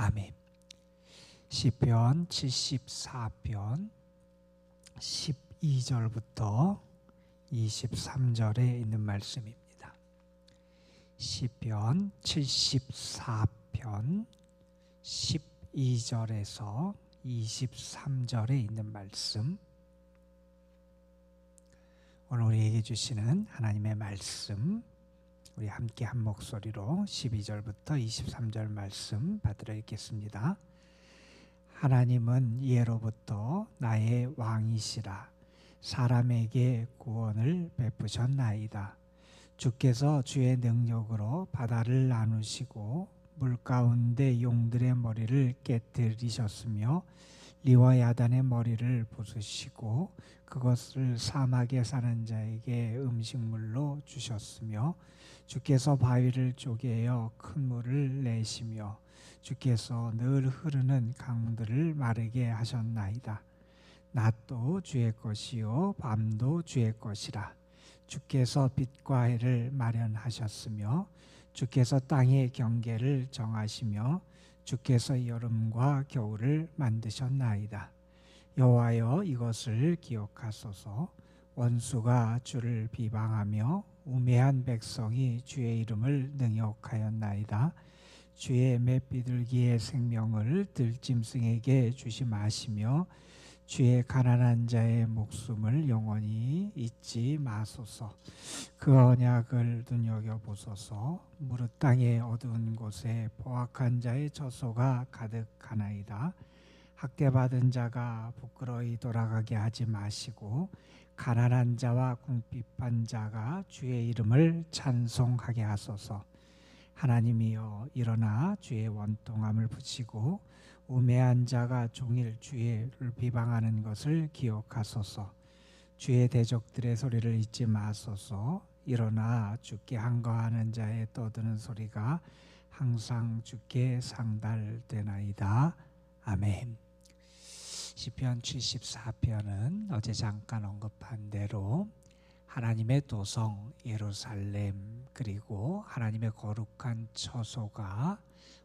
아멘. 시편 74편 12절부터 23절에 있는 말씀입니다. 시편 74편 12절에서 23절에 있는 말씀, 오늘 우리에게 주시는 하나님의 말씀, 우리 함께 한 목소리로 12절부터 23절 말씀 받들어 읽겠습니다. 하나님은 예로부터 나의 왕이시라. 사람에게 구원을 베푸셨나이다. 주께서 주의 능력으로 바다를 나누시고 물 가운데 용들의 머리를 깨뜨리셨으며 리와 야단의 머리를 부수시고 그것을 사막에 사는 자에게 음식물로 주셨으며 주께서 바위를 쪼개어 큰 물을 내시며 주께서 늘 흐르는 강들을 마르게 하셨나이다. 낮도 주의 것이요 밤도 주의 것이라. 주께서 빛과 해를 마련하셨으며 주께서 땅의 경계를 정하시며 주께서 여름과 겨울을 만드셨나이다. 여호와여, 이것을 기억하소서. 원수가 주를 비방하며 우매한 백성이 주의 이름을 능욕하였나이다. 주의 맷비둘기의 생명을 들짐승에게 주지 마시며 주의 가난한 자의 목숨을 영원히 잊지 마소서. 그 언약을 눈여겨보소서. 무릇 땅의 어두운 곳에 포악한 자의 처소가 가득하나이다. 학대받은 자가 부끄러이 돌아가게 하지 마시고 가난한 자와 궁핍한 자가 주의 이름을 찬송하게 하소서. 하나님이여, 일어나 주의 원통함을 붙이고 우매한 자가 종일 주를 비방하는 것을 기억하소서. 주의 대적들의 소리를 잊지 마소서. 일어나 주께 항거하는 자의 떠드는 소리가 항상 주께 상달되나이다. 아멘. 시편 74편은 어제 잠깐 언급한 대로 하나님의 도성 예루살렘, 그리고 하나님의 거룩한 처소가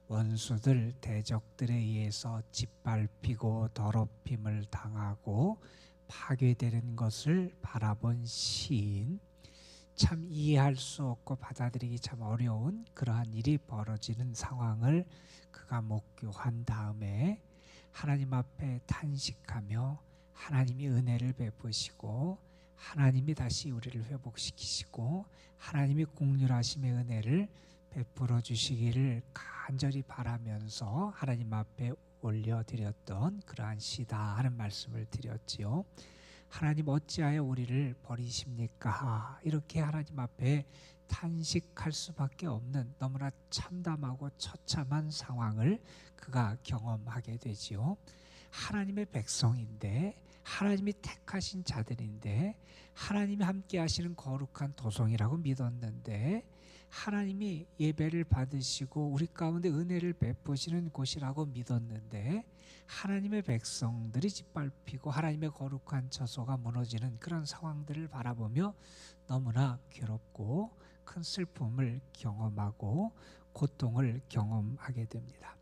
원수들 대적들에 의해서 짓밟히고 더럽힘을 당하고 파괴되는 것을 바라본 시인, 참 이해할 수 없고 받아들이기 참 어려운 그러한 일이 벌어지는 상황을 그가 목교한 다음에 하나님 앞에 탄식하며 하나님이 은혜를 베푸시고 하나님이 다시 우리를 회복시키시고 하나님이 긍휼하심의 은혜를 베풀어 주시기를 간절히 바라면서 하나님 앞에 올려드렸던 그러한 시다 하는 말씀을 드렸지요. 하나님 어찌하여 우리를 버리십니까? 이렇게 하나님 앞에 탄식할 수밖에 없는 너무나 참담하고 처참한 상황을 그가 경험하게 되지요. 하나님의 백성인데, 하나님이 택하신 자들인데, 하나님이 함께 하시는 거룩한 도성이라고 믿었는데, 하나님이 예배를 받으시고 우리 가운데 은혜를 베푸시는 곳이라고 믿었는데, 하나님의 백성들이 짓밟히고 하나님의 거룩한 처소가 무너지는 그런 상황들을 바라보며 너무나 괴롭고 큰 슬픔을 경험하고 고통을 경험하게 됩니다.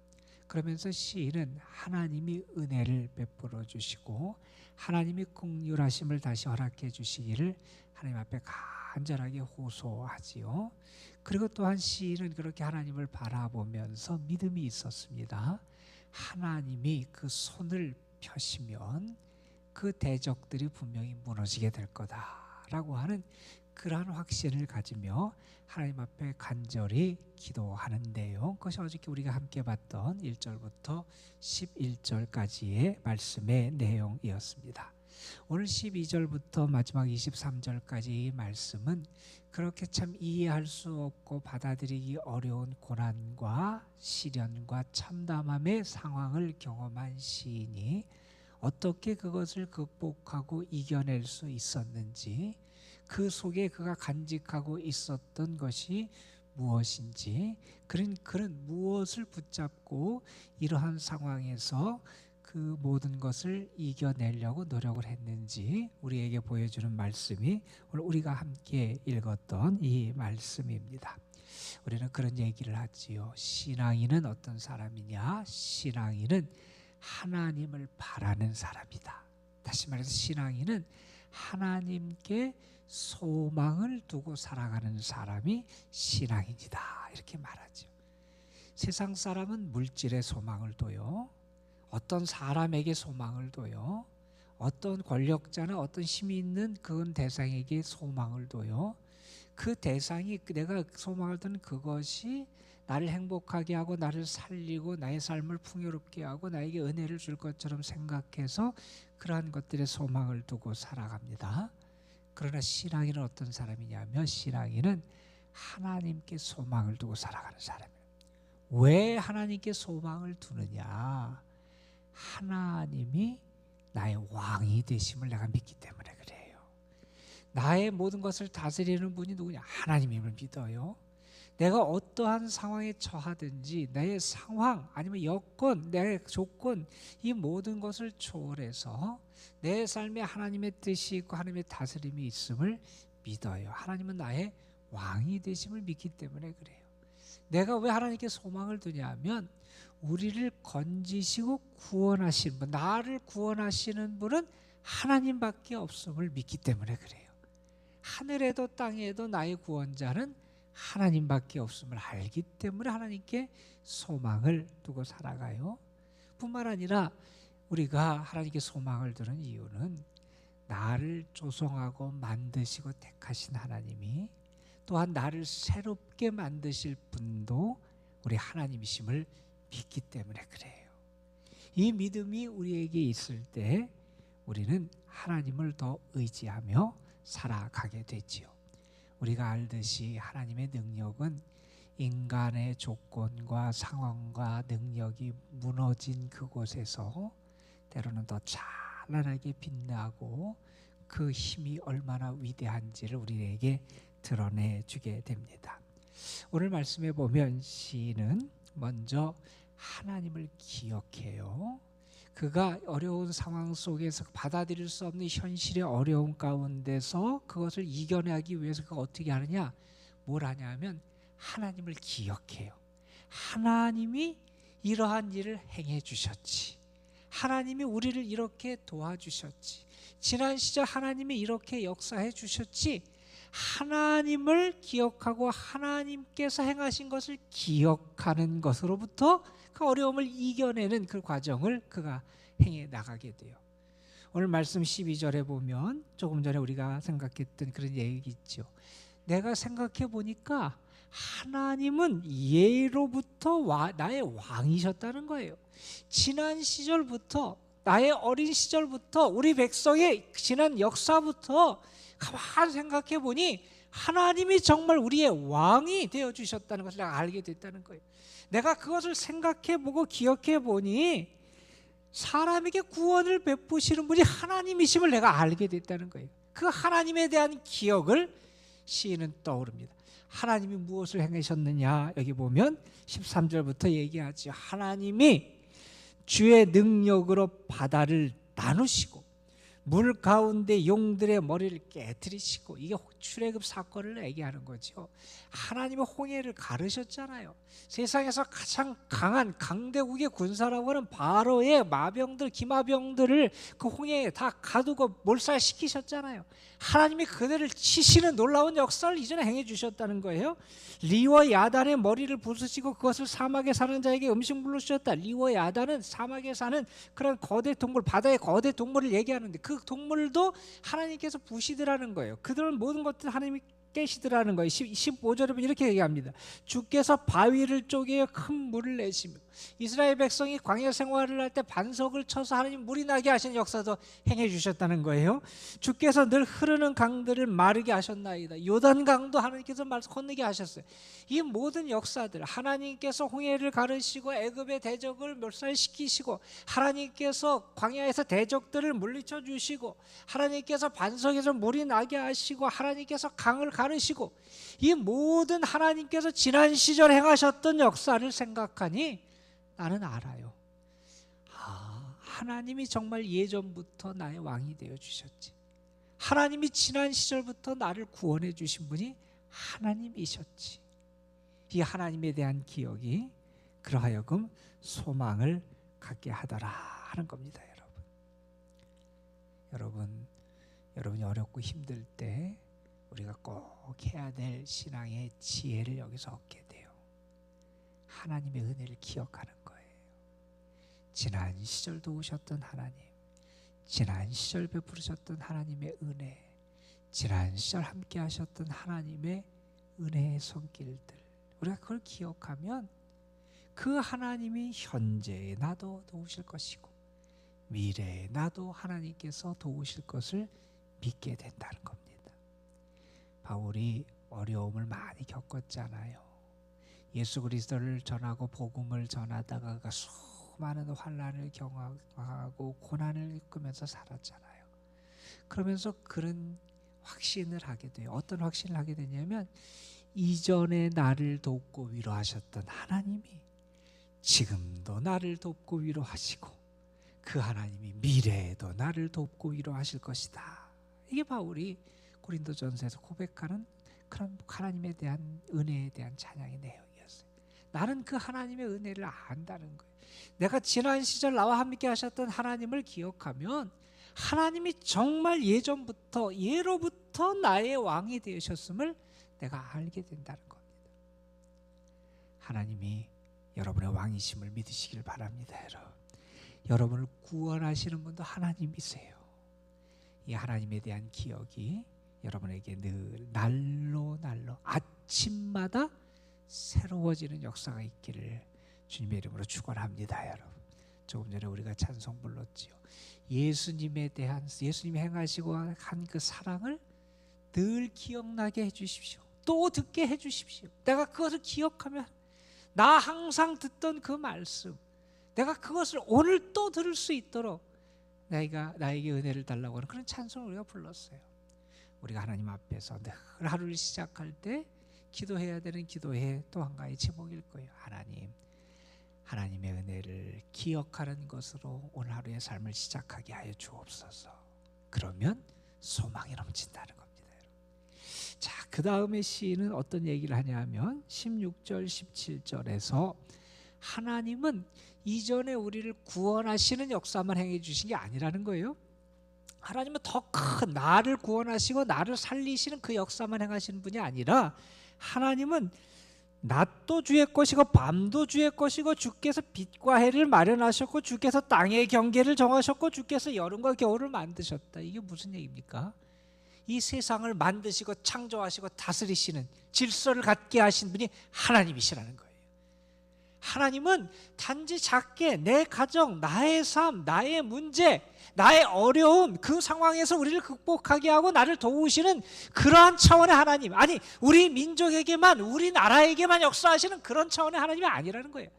그러면서 시인은 하나님이 은혜를 베풀어 주시고 하나님이 긍휼하심을 다시 허락해 주시기를 하나님 앞에 간절하게 호소하지요. 그리고 또한 시인은 그렇게 하나님을 바라보면서 믿음이 있었습니다. 하나님이 그 손을 펴시면 그 대적들이 분명히 무너지게 될 거다라고 하는 그러한 확신을 가지며 하나님 앞에 간절히 기도하는데요. 그것이 어저께 우리가 함께 봤던 1절부터 11절까지의 말씀의 내용이었습니다. 오늘 12절부터 마지막 23절까지의 말씀은 그렇게 참 이해할 수 없고 받아들이기 어려운 고난과 시련과 참담함의 상황을 경험한 시인이 어떻게 그것을 극복하고 이겨낼 수 있었는지, 그 속에 그가 간직하고 있었던 것이 무엇인지, 그는 무엇을 붙잡고 이러한 상황에서 그 모든 것을 이겨내려고 노력을 했는지 우리에게 보여주는 말씀이 오늘 우리가 함께 읽었던 이 말씀입니다. 우리는 그런 얘기를 하지요. 신앙인은 어떤 사람이냐? 신앙인은 하나님을 바라는 사람이다. 다시 말해서 신앙인은 하나님께 소망을 두고 살아가는 사람이 신앙인이다, 이렇게 말하죠. 세상 사람은 물질에 소망을 둬요. 어떤 사람에게 소망을 둬요. 어떤 권력자나 어떤 힘이 있는 그런 대상에게 소망을 둬요. 그 대상이, 내가 소망을 두는 그것이 나를 행복하게 하고 나를 살리고 나의 삶을 풍요롭게 하고 나에게 은혜를 줄 것처럼 생각해서 그러한 것들에 소망을 두고 살아갑니다. 그러나 신앙인은 어떤 사람이냐면, 신앙인은 하나님께 소망을 두고 살아가는 사람이에요. 왜 하나님께 소망을 두느냐? 하나님이 나의 왕이 되심을 내가 믿기 때문에 그래요. 나의 모든 것을 다스리는 분이 누구냐? 하나님임을 믿어요. 내가 어떠한 상황에 처하든지 내 상황 아니면 여건, 내 조건, 이 모든 것을 초월해서 내 삶에 하나님의 뜻이 있고 하나님의 다스림이 있음을 믿어요. 하나님은 나의 왕이 되심을 믿기 때문에 그래요. 내가 왜 하나님께 소망을 두냐면, 우리를 건지시고 구원하시는 분, 나를 구원하시는 분은 하나님밖에 없음을 믿기 때문에 그래요. 하늘에도 땅에도 나의 구원자는 하나님밖에 없음을 알기 때문에 하나님께 소망을 두고 살아가요. 뿐만 아니라 우리가 하나님께 소망을 두는 이유는, 나를 조성하고 만드시고 택하신 하나님이 또한 나를 새롭게 만드실 분도 우리 하나님이심을 믿기 때문에 그래요. 이 믿음이 우리에게 있을 때 우리는 하나님을 더 의지하며 살아가게 되지요. 우리가 알듯이 하나님의 능력은 인간의 조건과 상황과 능력이 무너진 그곳에서 때로는 더 찬란하게 빛나고 그 힘이 얼마나 위대한지를 우리에게 드러내주게 됩니다. 오늘 말씀에 보면 시인은 먼저 하나님을 기억해요. 그가 어려운 상황 속에서 받아들일 수 없는 현실의 어려움 가운데서 그것을 이겨내기 위해서 그가 어떻게 하느냐? 뭘 하냐면 하나님을 기억해요. 하나님이 이러한 일을 행해 주셨지. 하나님이 우리를 이렇게 도와주셨지. 지난 시절 하나님이 이렇게 역사해 주셨지. 하나님을 기억하고 하나님께서 행하신 것을 기억하는 것으로부터 그 어려움을 이겨내는 그 과정을 그가 행해 나가게 돼요. 오늘 말씀 12절에 보면 조금 전에 우리가 생각했던 그런 얘기 있죠. 내가 생각해 보니까 하나님은 예로부터 나의 왕이셨다는 거예요. 지난 시절부터, 나의 어린 시절부터, 우리 백성의 지난 역사부터 가만히 생각해 보니 하나님이 정말 우리의 왕이 되어주셨다는 것을 내가 알게 됐다는 거예요. 내가 그것을 생각해 보고 기억해 보니 사람에게 구원을 베푸시는 분이 하나님이심을 내가 알게 됐다는 거예요. 그 하나님에 대한 기억을 시인은 떠오릅니다. 하나님이 무엇을 행하셨느냐, 여기 보면 13절부터 얘기하죠. 하나님이 주의 능력으로 바다를 나누시고 물 가운데 용들의 머리를 깨뜨리시고, 이게 출애굽 사건을 얘기하는 거죠. 하나님이 홍해를 가르셨잖아요. 세상에서 가장 강한 강대국의 군사라고 하는 바로의 마병들, 기마병들을 그 홍해에 다 가두고 몰살시키셨잖아요. 하나님이 그들을 치시는 놀라운 역사를 이전에 행해 주셨다는 거예요. 리와 야단의 머리를 부수시고 그것을 사막에 사는 자에게 음식물로 주셨다. 리와 야단은 사막에 사는 그런 거대 동물, 바다의 거대 동물을 얘기하는데 그 동물도 하나님께서 부시더라는 거예요. 그들은 모든 것들 하나님이 깨시더라는 거예요. 15절에 보면 이렇게 얘기합니다. 주께서 바위를 쪼개어 큰 물을 내시며, 이스라엘 백성이 광야 생활을 할 때 반석을 쳐서 하나님 물이 나게 하시는 역사도 행해 주셨다는 거예요. 주께서 늘 흐르는 강들을 마르게 하셨나이다. 요단강도 하나님께서 건너게 하셨어요. 이 모든 역사들, 하나님께서 홍해를 가르시고 애굽의 대적을 멸살시키시고, 하나님께서 광야에서 대적들을 물리쳐 주시고, 하나님께서 반석에서 물이 나게 하시고, 하나님께서 강을 가르시고, 이 모든 하나님께서 지난 시절 행하셨던 역사를 생각하니 나는 알아요. 하나님이 정말 예전부터 나의 왕이 되어 주셨지. 하나님이 지난 시절부터 나를 구원해 주신 분이 하나님이셨지. 이 하나님에 대한 기억이 그러하여금 소망을 갖게 하더라 하는 겁니다. 여러분이 어렵고 힘들 때 우리가 꼭 해야 될 신앙의 지혜를 여기서 얻게 돼요. 하나님의 은혜를 기억하는 거예요. 지난 시절 도우셨던 하나님, 지난 시절 베푸셨던 하나님의 은혜, 지난 시절 함께 하셨던 하나님의 은혜의 손길들, 우리가 그걸 기억하면 그 하나님이 현재의 나도 도우실 것이고 미래의 나도 하나님께서 도우실 것을 믿게 된다는 겁니다. 바울이 어려움을 많이 겪었잖아요. 예수 그리스도를 전하고 복음을 전하다가 수많은 환난을 경험하고 고난을 겪으면서 살았잖아요. 그러면서 그런 확신을 하게 돼요. 어떤 확신을 하게 되냐면 이전에 나를 돕고 위로하셨던 하나님이 지금도 나를 돕고 위로하시고 그 하나님이 미래에도 나를 돕고 위로하실 것이다. 이게 바울이 고린도전서에서 고백하는 그런 하나님에 대한 은혜에 대한 찬양의 내용이었어요. 나는 그 하나님의 은혜를 안다는 거예요. 내가 지난 시절 나와 함께 하셨던 하나님을 기억하면 하나님이 정말 예로부터 나의 왕이 되셨음을 내가 알게 된다는 겁니다. 하나님이 여러분의 왕이심을 믿으시길 바랍니다. 여러분을 구원하시는 분도 하나님이세요. 이 하나님에 대한 기억이 여러분에게 늘 날로 아침마다 새로워지는 역사가 있기를 주님의 이름으로 축원합니다. 여러분, 조금 전에 우리가 찬송 불렀지요. 예수님이 행하시고 한 그 사랑을 늘 기억나게 해주십시오. 또 듣게 해주십시오. 내가 그것을 기억하면 나 항상 듣던 그 말씀, 내가 그것을 오늘 또 들을 수 있도록 나에게 은혜를 달라고 하는 그런 찬송을 우리가 불렀어요. 우리가 하나님 앞에서 늘 하루를 시작할 때 기도해야 되는 기도의 또 한 가지 제목일 거예요. 하나님의 은혜를 기억하는 것으로 오늘 하루의 삶을 시작하게 하여 주옵소서. 그러면 소망이 넘친다는 겁니다. 자, 그 다음에 시인은 어떤 얘기를 하냐면 16절 17절에서 하나님은 이전에 우리를 구원하시는 역사만 행해 주신 게 아니라는 거예요. 하나님은 더 큰 나를 구원하시고 나를 살리시는 그 역사만 행하시는 분이 아니라 하나님은 낮도 주의 것이고 밤도 주의 것이고 주께서 빛과 해를 마련하셨고 주께서 땅의 경계를 정하셨고 주께서 여름과 겨울을 만드셨다. 이게 무슨 얘기입니까? 이 세상을 만드시고 창조하시고 다스리시는 질서를 갖게 하신 분이 하나님이시라는 거예요. 하나님은 단지 작게 내 가정, 나의 삶, 나의 문제, 나의 어려움, 그 상황에서 우리를 극복하게 하고 나를 도우시는 그러한 차원의 하나님, 아니 우리 민족에게만, 우리나라에게만 역사하시는 그런 차원의 하나님이 아니라는 거예요.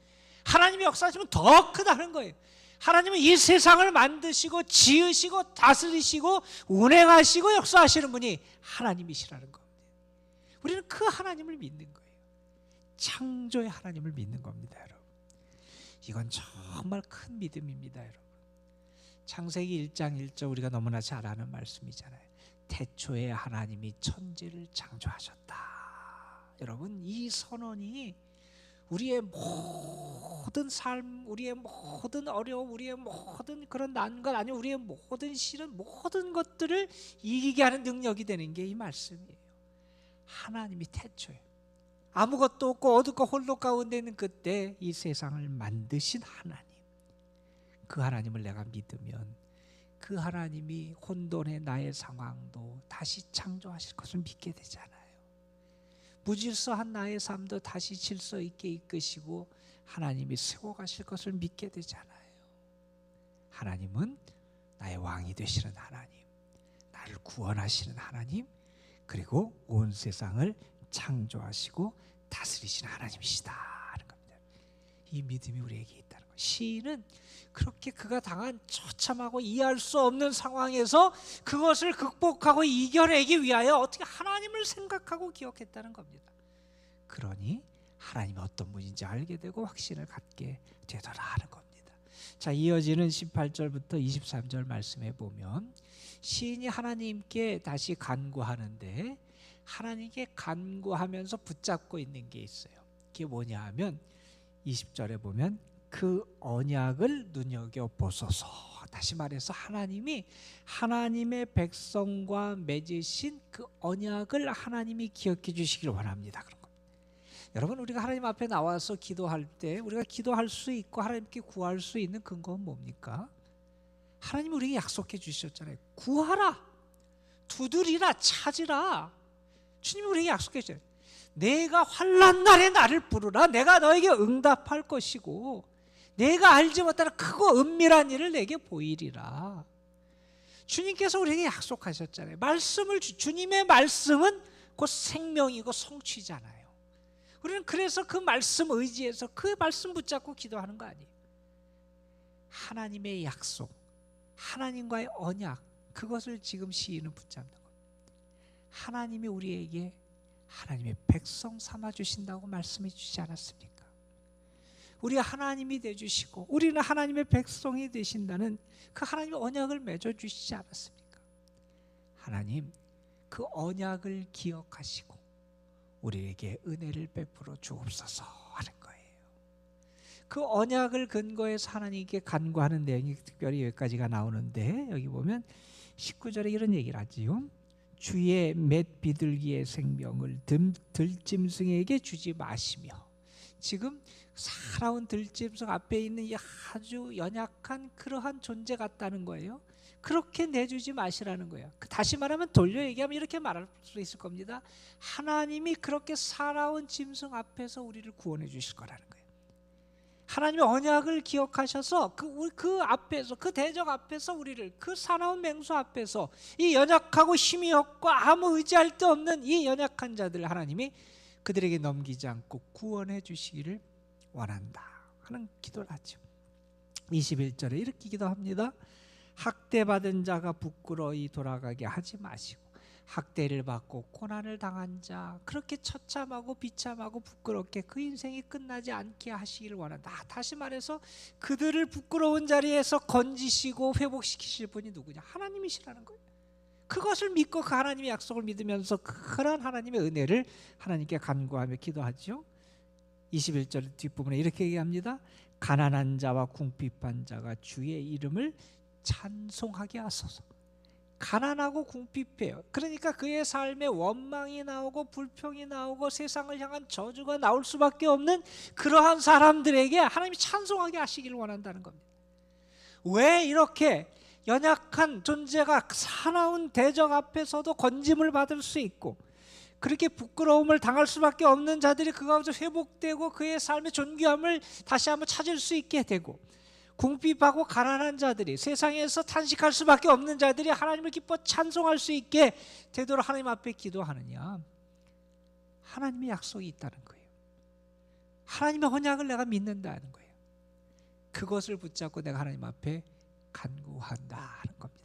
하나님이 역사하시면 더 크다는 거예요. 하나님은 이 세상을 만드시고 지으시고 다스리시고 운행하시고 역사하시는 분이 하나님이시라는 겁니다. 우리는 그 하나님을 믿는 거예요. 창조의 하나님을 믿는 겁니다, 여러분. 이건 정말 큰 믿음입니다, 여러분. 창세기 1장 1절 우리가 너무나 잘 아는 말씀이잖아요. 태초에 하나님이 천지를 창조하셨다. 여러분, 이 선언이 우리의 모든 삶, 우리의 모든 어려움, 우리의 모든 그런 난관, 아니 우리의 모든 실은 모든 것들을 이기게 하는 능력이 되는 게 이 말씀이에요. 하나님이 태초에 아무것도 없고 어둡고 홀로 가운데 있는 그때 이 세상을 만드신 하나님, 그 하나님을 내가 믿으면 그 하나님이 혼돈의 나의 상황도 다시 창조하실 것을 믿게 되잖아요. 무질서한 나의 삶도 다시 질서 있게 이끄시고 하나님이 세워가실 것을 믿게 되잖아요. 하나님은 나의 왕이 되시는 하나님, 나를 구원하시는 하나님, 그리고 온 세상을 창조하시고 다스리시는 하나님이시다 하는 겁니다. 이 믿음이 우리에게 있다는 거예요. 시인은 그렇게 그가 당한 처참하고 이해할 수 없는 상황에서 그것을 극복하고 이겨내기 위하여 어떻게 하나님을 생각하고 기억했다는 겁니다. 그러니 하나님이 어떤 분인지 알게 되고 확신을 갖게 되더라 하는 겁니다. 자, 이어지는 18절부터 23절 말씀에 보면 시인이 하나님께 다시 간구하는데 하나님께 간구하면서 붙잡고 있는 게 있어요. 그게 뭐냐 하면 20절에 보면 그 언약을 눈여겨보소서. 다시 말해서 하나님이 하나님의 백성과 맺으신 그 언약을 하나님이 기억해 주시길 원합니다. 그런 겁니다. 여러분, 우리가 하나님 앞에 나와서 기도할 때 우리가 기도할 수 있고 하나님께 구할 수 있는 근거는 뭡니까? 하나님이 우리에게 약속해 주셨잖아요. 구하라, 두드리라, 찾으라. 주님이 우리에게 약속해 주셨어요. 내가 환난 날에 나를 부르라. 내가 너에게 응답할 것이고 내가 알지 못하는 크고 은밀한 일을 내게 보이리라. 주님께서 우리에게 약속하셨잖아요. 주님의 말씀은 곧 생명이고 성취잖아요. 우리는 그래서 그 말씀 의지해서 그 말씀 붙잡고 기도하는 거 아니에요. 하나님의 약속, 하나님과의 언약, 그것을 지금 시인은 붙잡는 겁니다. 하나님이 우리에게 하나님의 백성 삼아 주신다고 말씀해 주시지 않았습니까? 우리가 하나님이 되주시고 우리는 하나님의 백성이 되신다는 그 하나님의 언약을 맺어 주시지 않았습니까? 하나님 그 언약을 기억하시고 우리에게 은혜를 베풀어 주옵소서 하는 거예요. 그 언약을 근거해서 하나님께 간구하는 내용이 특별히 여기까지가 나오는데, 여기 보면 19절에 이런 얘기를 하지요. 주의 맷 비둘기의 생명을 들짐승에게 주지 마시며. 지금 살아온 들짐승 앞에 있는 이 아주 연약한 그러한 존재 같다는 거예요. 그렇게 내주지 마시라는 거예요. 다시 말하면 돌려 얘기하면 이렇게 말할 수 있을 겁니다. 하나님이 그렇게 살아온 짐승 앞에서 우리를 구원해 주실 거라는 거예요. 하나님의 언약을 기억하셔서 그 앞에서, 그 대적 앞에서 우리를, 그 사나운 맹수 앞에서 이 연약하고 힘이 없고 아무 의지할 데 없는 이 연약한 자들 하나님이 그들에게 넘기지 않고 구원해 주시기를 원한다 하는 기도를 하죠. 21절에 이렇게 기도합니다. 학대받은 자가 부끄러이 돌아가게 하지 마시고 학대를 받고 고난을 당한 자, 그렇게 처참하고 비참하고 부끄럽게 그 인생이 끝나지 않게 하시기를 원한다. 다시 말해서 그들을 부끄러운 자리에서 건지시고 회복시키실 분이 누구냐? 하나님이시라는 거예요. 그것을 믿고 그 하나님의 약속을 믿으면서 그런 하나님의 은혜를 하나님께 간구하며 기도하죠. 21절 뒷부분에 이렇게 얘기합니다. 가난한 자와 궁핍한 자가 주의 이름을 찬송하게 하소서. 가난하고 궁핍해요. 그러니까 그의 삶에 원망이 나오고 불평이 나오고 세상을 향한 저주가 나올 수밖에 없는 그러한 사람들에게 하나님이 찬송하게 하시기를 원한다는 겁니다. 왜 이렇게 연약한 존재가 사나운 대적 앞에서도 건짐을 받을 수 있고 그렇게 부끄러움을 당할 수밖에 없는 자들이 그 가운데 회복되고 그의 삶의 존귀함을 다시 한번 찾을 수 있게 되고, 궁핍하고 가난한 자들이, 세상에서 탄식할 수밖에 없는 자들이 하나님을 기뻐 찬송할 수 있게 되도록 하나님 앞에 기도하느냐? 하나님의 약속이 있다는 거예요. 하나님의 언약을 내가 믿는다는 거예요. 그것을 붙잡고 내가 하나님 앞에 간구한다 하는 겁니다.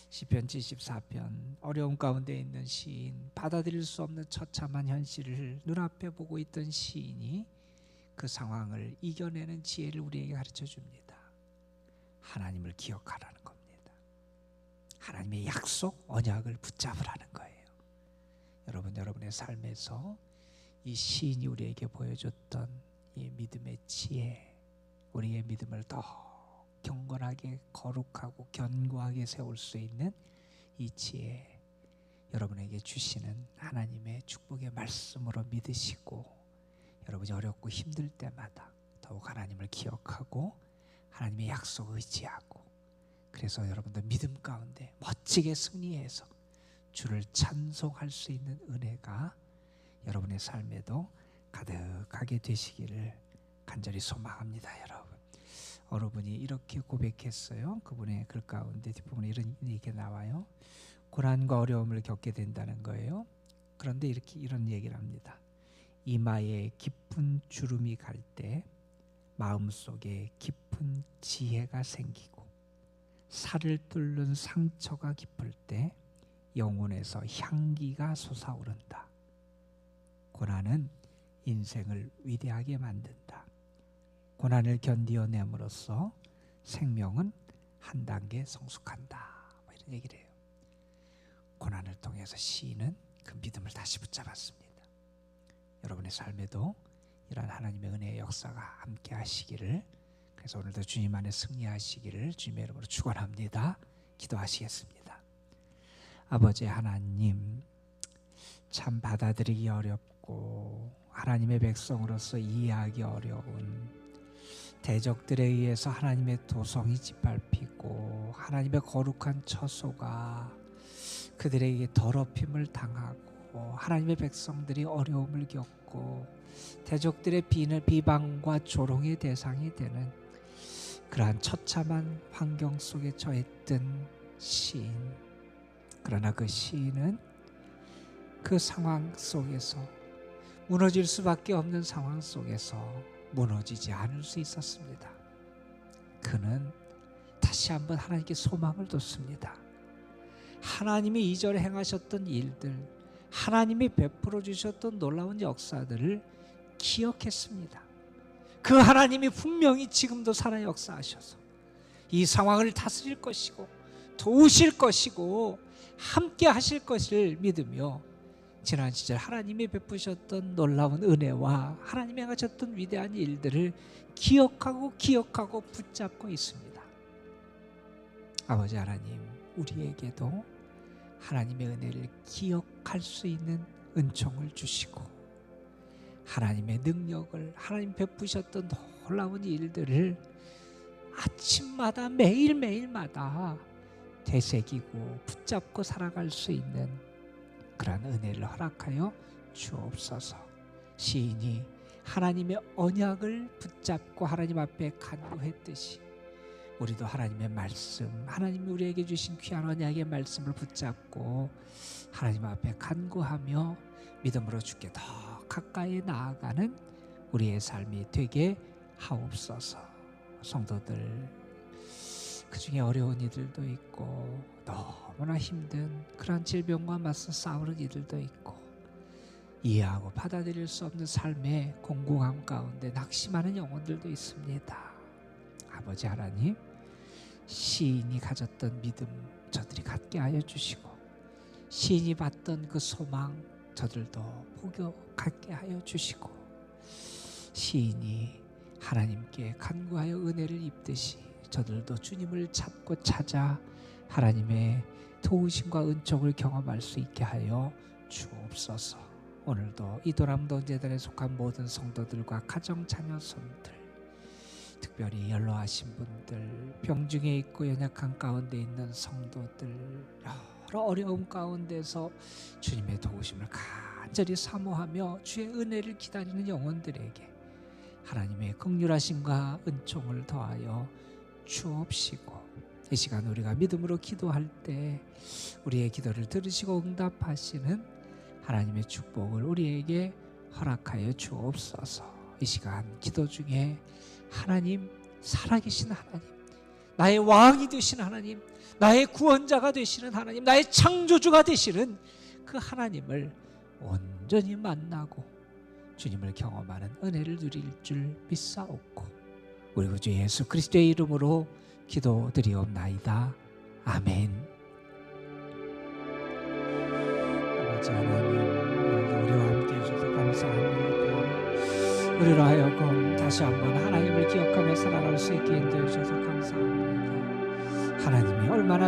시편 74편, 어려움 가운데 있는 시인, 받아들일 수 없는 처참한 현실을 눈앞에 보고 있던 시인이 그 상황을 이겨내는 지혜를 우리에게 가르쳐 줍니다. 하나님을 기억하라는 겁니다. 하나님의 약속, 언약을 붙잡으라는 거예요. 여러분의 삶에서 이 시인이 우리에게 보여줬던 이 믿음의 지혜, 우리의 믿음을 더 경건하게, 거룩하고 견고하게 세울 수 있는 이 지혜, 여러분에게 주시는 하나님의 축복의 말씀으로 믿으시고, 여러분이 어렵고 힘들 때마다 더욱 하나님을 기억하고 하나님의 약속 의지하고, 그래서 여러분들 믿음 가운데 멋지게 승리해서 주를 찬송할 수 있는 은혜가 여러분의 삶에도 가득하게 되시기를 간절히 소망합니다. 여러분, 어느 분이 이렇게 고백했어요. 그분의 글 가운데 뒷부분에 이런 얘기가 나와요. 고난과 어려움을 겪게 된다는 거예요. 그런데 이런 얘기를 합니다. 이마에 깊은 주름이 갈 때 마음속에 깊은 지혜가 생기고, 살을 뚫는 상처가 깊을 때 영혼에서 향기가 솟아오른다. 고난은 인생을 위대하게 만든다. 고난을 견디어냄으로써 생명은 한 단계 성숙한다. 이런 얘기를 해요. 고난을 통해서 시인은 그 믿음을 다시 붙잡았습니다. 여러분의 삶에도 이러한 하나님의 은혜의 역사가 함께 하시기를, 그래서 오늘도 주님 안에 승리하시기를 주님의 이름으로 축원합니다. 기도하시겠습니다. 아버지 하나님, 참 받아들이기 어렵고 하나님의 백성으로서 이해하기 어려운 대적들에 의해서 하나님의 도성이 짓밟히고 하나님의 거룩한 처소가 그들에게 더럽힘을 당하고 하나님의 백성들이 어려움을 겪고 대적들의 비방과 조롱의 대상이 되는 그러한 처참한 환경 속에 처했던 시인, 그러나 그 시인은 그 상황 속에서, 무너질 수밖에 없는 상황 속에서 무너지지 않을 수 있었습니다. 그는 다시 한번 하나님께 소망을 뒀습니다. 하나님이 이전에 행하셨던 일들, 하나님이 베풀어 주셨던 놀라운 역사들을 기억했습니다. 그 하나님이 분명히 지금도 살아 역사하셔서 이 상황을 다스릴 것이고 도우실 것이고 함께 하실 것을 믿으며 지난 시절 하나님이 베푸셨던 놀라운 은혜와 하나님이 행하셨던 위대한 일들을 기억하고 붙잡고 있습니다. 아버지 하나님, 우리에게도 하나님의 은혜를 기억할 수 있는 은총을 주시고 하나님의 능력을, 하나님 베푸셨던 놀라운 일들을 아침마다 매일매일마다 되새기고 붙잡고 살아갈 수 있는 그러한 은혜를 허락하여 주옵소서. 시인이 하나님의 언약을 붙잡고 하나님 앞에 간구했듯이 우리도 하나님의 말씀, 하나님이 우리에게 주신 귀한 언약의 말씀을 붙잡고 하나님 앞에 간구하며 믿음으로 주께 더 가까이 나아가는 우리의 삶이 되게 하옵소서. 성도들, 그 중에 어려운 이들도 있고 너무나 힘든 그런 질병과 맞서 싸우는 이들도 있고 이해하고 받아들일 수 없는 삶의 공공함 가운데 낙심하는 영혼들도 있습니다. 아버지 하나님, 시인이 가졌던 믿음 저들이 갖게 하여 주시고 시인이 봤던 그 소망 저들도 갖게 하여 주시고 시인이 하나님께 간구하여 은혜를 입듯이 저들도 주님을 찾고 찾아 하나님의 도우심과 은총을 경험할 수 있게 하여 주옵소서. 오늘도 이도람동 재단에 속한 모든 성도들과 가정 자녀손들, 특별히 연로하신 분들, 병중에 있고 연약한 가운데 있는 성도들, 여러 어려움 가운데서 주님의 도우심을 간절히 사모하며 주의 은혜를 기다리는 영혼들에게 하나님의 긍휼하심과 은총을 더하여 주옵시고, 이 시간 우리가 믿음으로 기도할 때 우리의 기도를 들으시고 응답하시는 하나님의 축복을 우리에게 허락하여 주옵소서. 이 시간 기도 중에 하나님, 살아계신 하나님, 나의 왕이 되신 하나님, 나의 구원자가 되시는 하나님, 나의 창조주가 되시는 그 하나님을 온전히 만나고 주님을 경험하는 은혜를 누릴 줄 믿사옵고 우리 구주 예수 그리스도의 이름으로 기도드리옵나이다. 아멘. 아버지 하나님, 오늘도 우리와 함께 해주셔서 감사합니다. 우리로 하여금 다시 한번 하나님을 기억하며 살아갈 수 있게 인도해 주셔서 감사합니다. 하나님이 얼마나